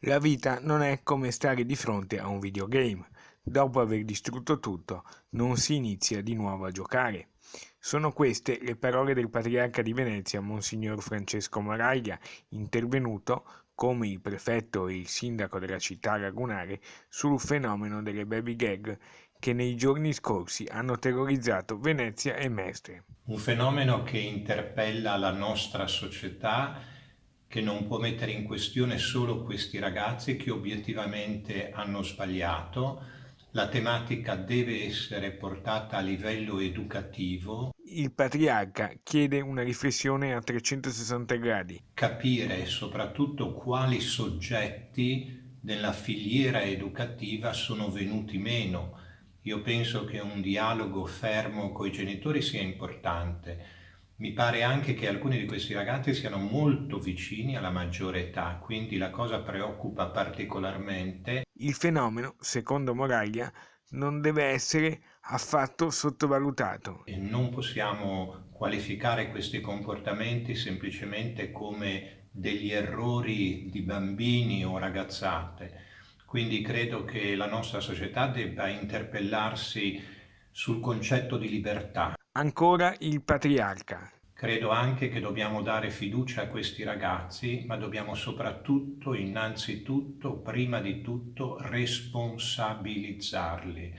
La vita non è come stare di fronte a un videogame. Dopo aver distrutto tutto, non si inizia di nuovo a giocare. Sono queste le parole del patriarca di Venezia, Monsignor Francesco Maraglia, intervenuto, come il prefetto e il sindaco della città lagunare, sul fenomeno delle baby gag che nei giorni scorsi hanno terrorizzato Venezia e Mestre. Un fenomeno che interpella la nostra società, che non può mettere in questione solo questi ragazzi che obiettivamente hanno sbagliato. La tematica deve essere portata a livello educativo, Il patriarca chiede una riflessione a 360 gradi. capire soprattutto quali soggetti della filiera educativa sono venuti meno. Io penso che un dialogo fermo coi genitori sia importante. Mi pare anche che alcuni di questi ragazzi siano molto vicini alla maggiore età, quindi la cosa preoccupa particolarmente. Il fenomeno, secondo Moraglia, non deve essere affatto sottovalutato. E non possiamo qualificare questi comportamenti semplicemente come degli errori di bambini o ragazzate. Quindi credo che la nostra società debba interpellarsi sul concetto di libertà. Ancora il patriarca. Credo anche che dobbiamo dare fiducia a questi ragazzi, ma dobbiamo soprattutto, innanzitutto, prima di tutto, responsabilizzarli.